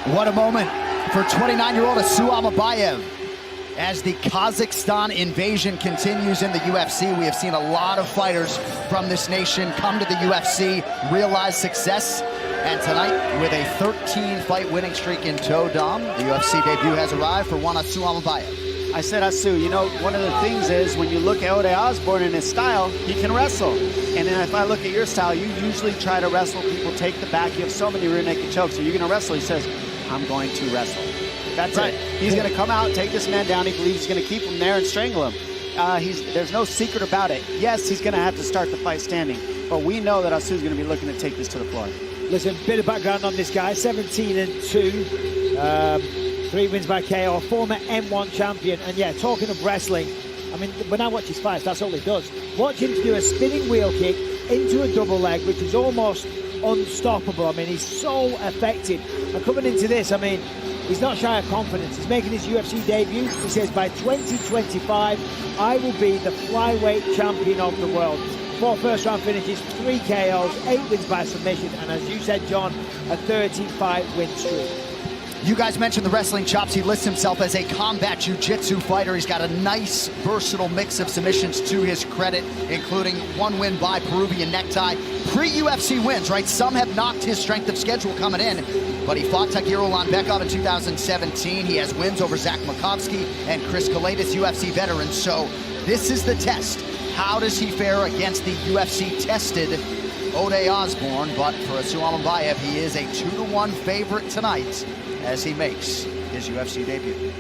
What a moment for 29-year-old Almabaev. As the Kazakhstan invasion continues in the UFC, we have seen a lot of fighters from this nation come to the UFC, realize success, and tonight, with a 13-fight winning streak in tow, Dom, the UFC debut has arrived for one Almabaev. I said, Asu, you know, one of the things is when you look at Osbourne and his style, he can wrestle. And then if I look at your style, you usually try to wrestle people, take the back. You have so many rear naked chokes. Are you going to wrestle? He says, I'm going to wrestle. That's right. He's going to come out, take this man down. He believes he's going to keep him there and strangle him. There's no secret about it. Yes, he's going to have to start the fight standing, but we know that Asu's going to be looking to take this to the floor. Listen, bit of background on this guy, 17-2, 3 wins by KO, former M1 champion. And yeah, talking of wrestling, I mean, when I watch his fights, that's all he does. Watch him do a spinning wheel kick into a double leg, which is almost unstoppable. I mean, he's so effective. And coming into this, I mean, he's not shy of confidence. He's making his UFC debut. He says, by 2025, I will be the flyweight champion of the world. 4 first-round finishes, 3 KOs, 8 wins by submission, and as you said, John, a 13-fight win streak. You guys mentioned the wrestling chops. He lists himself as a combat jiu-jitsu fighter. He's got a nice, versatile mix of submissions to his credit, including 1 win by Peruvian necktie. Pre-UFC wins, right? Some have knocked his strength of schedule coming in, but he fought Takeru Ulanbekov in 2017. He has wins over Zach Makovsky and Chris Kalidas, UFC veterans. So this is the test. How does he fare against the UFC-tested Osbourne? But for Almabaev, he is a 2-to-1 favorite tonight as he makes his UFC debut.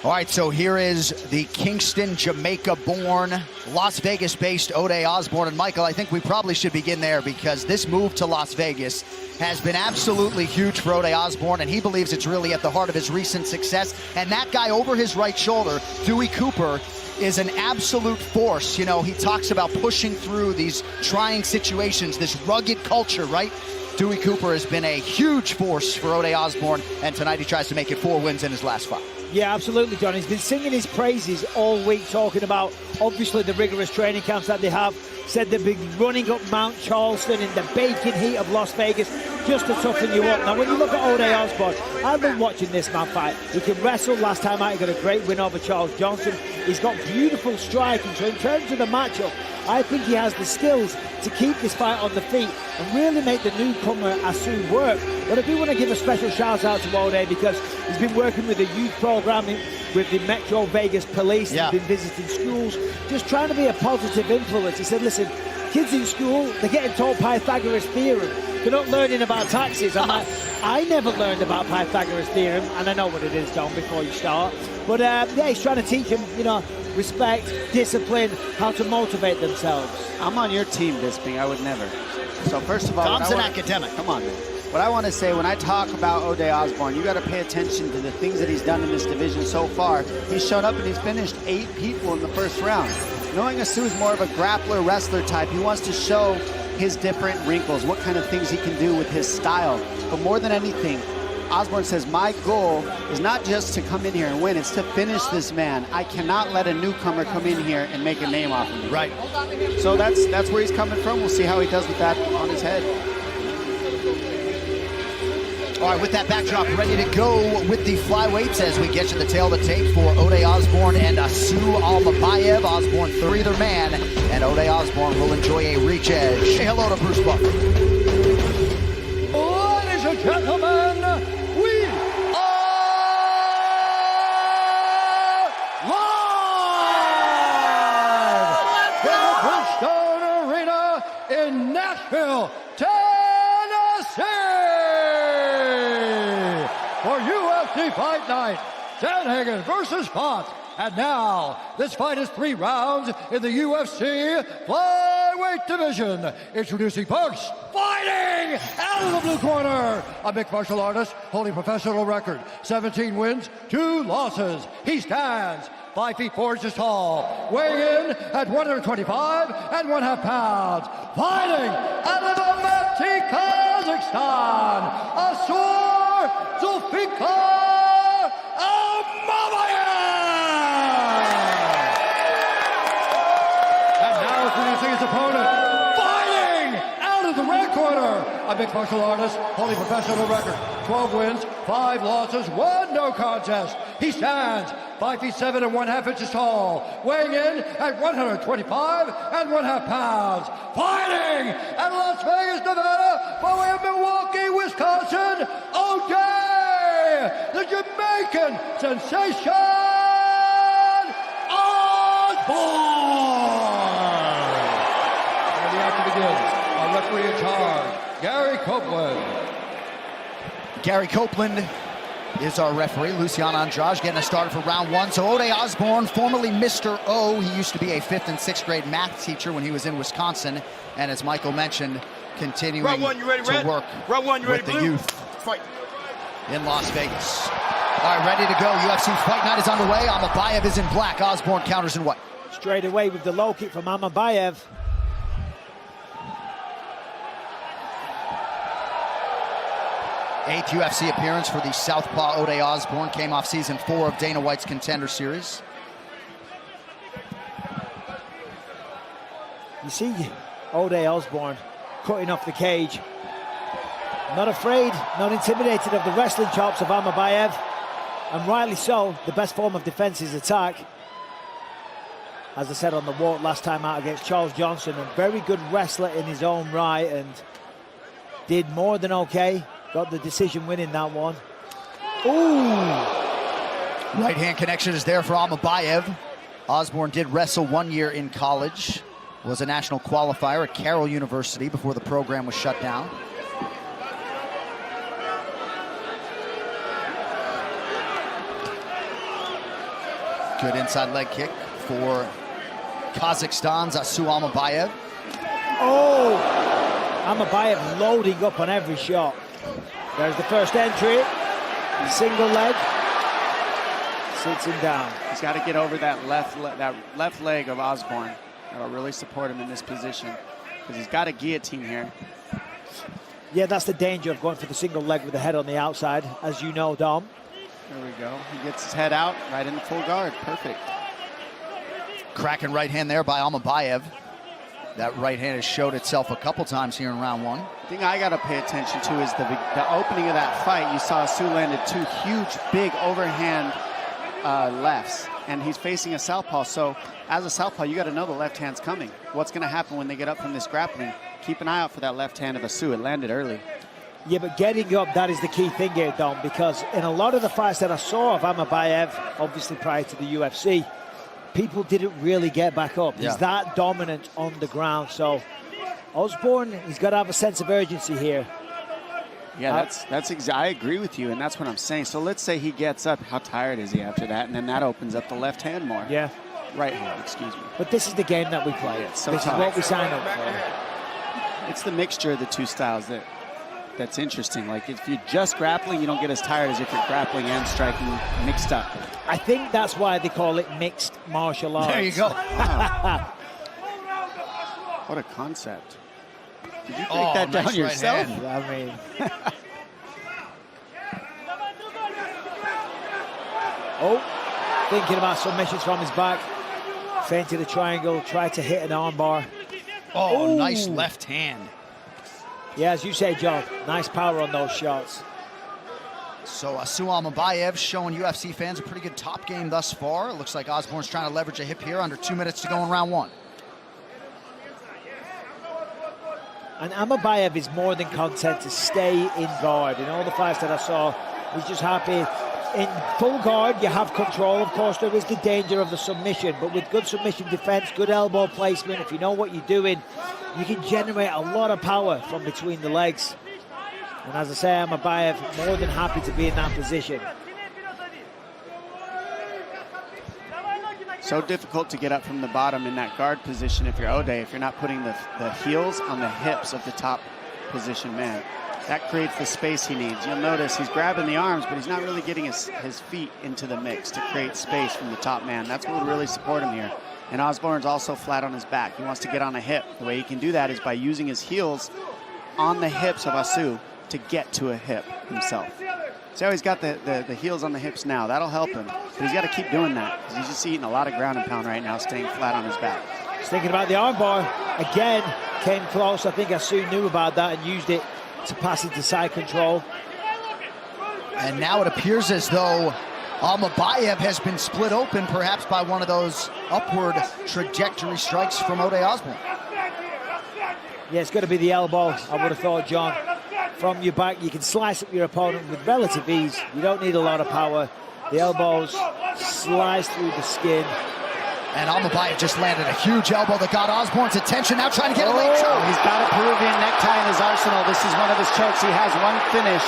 All right, so here is the Kingston, Jamaica-born, Las Vegas-based Osbourne. And Michael, I think we probably should begin there because this move to Las Vegas has been absolutely huge for Osbourne, and he believes it's really at the heart of his recent success. And that guy over his right shoulder, Dewey Cooper, is an absolute force. You know, he talks about pushing through these trying situations, this rugged culture, right? Dewey Cooper has been a huge force for Osbourne, and tonight he tries to make it 4 wins in his last 5. Yeah, absolutely, John. He's been singing his praises all week, talking about, obviously, the rigorous training camps that they have. Said they've been running up Mount Charleston in the baking heat of Las Vegas just to toughen you up. Now, when you look at Osbourne, I've been watching this man fight. He can wrestle. Last time out, he got a great win over Charles Johnson. He's got beautiful striking. So in terms of the matchup, I think he has the skills to keep this fight on the feet and really make the newcomer Asu work. But I do want to give a special shout out to Ode because he's been working with the youth programming with the Metro Vegas Police. Yeah. He's been visiting schools, just trying to be a positive influence. He said, listen, kids in school, they're getting taught Pythagoras theorem. They're not learning about taxes. I'm like, I never learned about Pythagoras theorem, and I know what it is, John, before you start. But yeah, he's trying to teach them, you know, respect, discipline, how to motivate themselves. I'm on your team, Bisping. I would never. So first of all, Tom's an academic. Come on, man. What I want to say, when I talk about Osbourne, you got to pay attention to the things that he's done in this division so far. He's shown up and he's finished 8 people in the first round. Knowing Asu is more of a grappler, wrestler type, he wants to show his different wrinkles, what kind of things he can do with his style. But more than anything, Osbourne says, my goal is not just to come in here and win, it's to finish this man. I cannot let a newcomer come in here and make a name off of me. Right. So that's where he's coming from. We'll see how he does with that on his head. All right, with that backdrop, ready to go with the flyweights as we get to the tail of the tape for Osbourne and Asu Almabaev. Osbourne, either man, and Osbourne will enjoy a reach edge. Say hello to Bruce Buffer. Ladies and gentlemen, we are live from the Bridgestone Arena in Nashville, Tennessee. For UFC Fight Night, Sandhagen versus Font. And now, this fight is 3 rounds in the UFC flyweight division. Introducing first, fighting out of the blue corner, a mixed martial artist holding professional record, 17 wins, 2 losses. He stands 5 feet 4 inches tall, weighing in at 125 1/2 pounds, fighting out of Almaty, Kazakhstan, Asur Zulfikar Almabaev! And now introducing his opponent, fighting out of the red corner, a mixed martial artist holding professional record, 12 wins, 5 losses, 1 no contest. He stands 5 feet 7 1/2 inches tall, weighing in at 125 1/2 pounds, fighting at Las Vegas, Nevada, by way of Milwaukee, Wisconsin, O'Day, the Jamaican sensation, Osbourne! And the action begins. Our referee in charge, Gary Copeland. Gary Copeland is our referee. Luciano Andrade getting us started for round 1. So Ode Osbourne, formerly Mr. O. He used to be a 5th and 6th grade math teacher when he was in Wisconsin. And as Michael mentioned, continuing round 1, you ready, to red? work Round 1, you ready, with the blue? youth Fight. in Las Vegas. All right, ready to go. UFC Fight Night is underway. Almabaev is in black. Osbourne counters in white. Straight away with the low kick from Almabaev. Eighth UFC appearance for the Southpaw Ode Osbourne. Came off season 4 of Dana White's Contender Series. You see Ode Osbourne cutting off the cage. Not afraid, not intimidated of the wrestling chops of Almabaev. And rightly so, the best form of defense is attack. As I said on the walk last time out against Charles Johnson, a very good wrestler in his own right and did more than okay. Got the decision win in that one. Ooh! Right hand connection is there for Almabaev. Osbourne did wrestle 1 year in college. Was a national qualifier at Carroll University before the program was shut down. Good inside leg kick for Kazakhstan's Asu Almabaev. Oh! Almabaev loading up on every shot. There's the first entry. Single leg. Sits him down. He's got to get over that left leg of Osbourne. That'll really support him in this position because he's got a guillotine here. Yeah, that's the danger of going for the single leg with the head on the outside, as you know, Dom. There we go. He gets his head out, right in the full guard. Perfect. Cracking right hand there by Almabaev. That right hand has showed itself a couple times here in round 1. The thing I got to pay attention to is the opening of that fight. You saw Asu landed 2 huge, big overhand lefts, and he's facing a southpaw. So as a southpaw, you got to know the left hand's coming. What's going to happen when they get up from this grappling? Keep an eye out for that left hand of Asu. It landed early. Yeah, but getting up, that is the key thing here, Dom, because in a lot of the fights that I saw of Almabaev, obviously prior to the UFC, people didn't really get back up. Yeah. He's that dominant on the ground. So Osbourne, he's got to have a sense of urgency here. Yeah, I agree with you, and that's what I'm saying. So let's say he gets up. How tired is he after that? And then that opens up the left hand more. Yeah. Right hand, excuse me. But this is the game that we play. So this tough. is what we sign up for. It's the mixture of the two styles that's interesting. Like, if you're just grappling, you don't get as tired as if you're grappling and striking mixed up. I think that's why they call it mixed martial arts. There you go. Wow. What a concept. Did you break that down nice yourself? right hand. I mean, oh, thinking about submissions from his back. Feinted a triangle, tried to hit an armbar. Oh, Ooh. nice left hand. Yeah, as you say, John, nice power on those shots. So Asu Almabaev showing UFC fans a pretty good top game thus far. It looks like Osbourne's trying to leverage a hip here. Under 2 minutes to go in round 1. And Almabaev is more than content to stay in guard. In all the fights that I saw, he's just happy. In full guard, you have control. Of course, there is the danger of the submission, but with good submission defense, good elbow placement, if you know what you're doing, you can generate a lot of power from between the legs. And as I say, Almabaev more than happy to be in that position. So difficult to get up from the bottom in that guard position if you're Ode, if you're not putting the heels on the hips of the top position man. that creates the space he needs. You'll notice he's grabbing the arms, but he's not really getting his feet into the mix to create space from the top man. That's what would really support him here. And Osborne's also flat on his back. He wants to get on a hip. The way he can do that is by using his heels on the hips of Asu to get to a hip himself. See how he's got the heels on the hips now? That'll help him, but he's got to keep doing that because he's just eating a lot of ground and pound right now, staying flat on his back. He's thinking about the armbar. Again, came close. I think Asu knew about that and used it to pass into side control. And now it appears as though Almabaev has been split open, perhaps by one of those upward trajectory strikes from Osbourne. Yeah, it's got to be the elbow, I would have thought, John. From your back, you can slice up your opponent with relative ease. You don't need a lot of power. The elbows slice through the skin. And Almabaev just landed a huge elbow that got Osborne's attention. Now trying to get a leg choke. He's got a Peruvian necktie in his arsenal. This is one of his chokes. He has one finish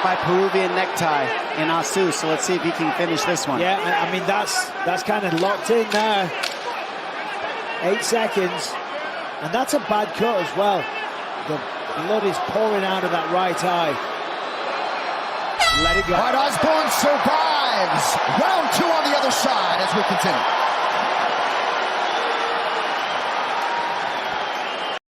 by Peruvian necktie in Asu. So let's see if he can finish this one. Yeah, I mean, that's kind of locked in there. 8 seconds. And that's a bad cut as well. The blood is pouring out of that right eye. Let it go. All right, Osbourne survives. Round 2 on the other side as we continue.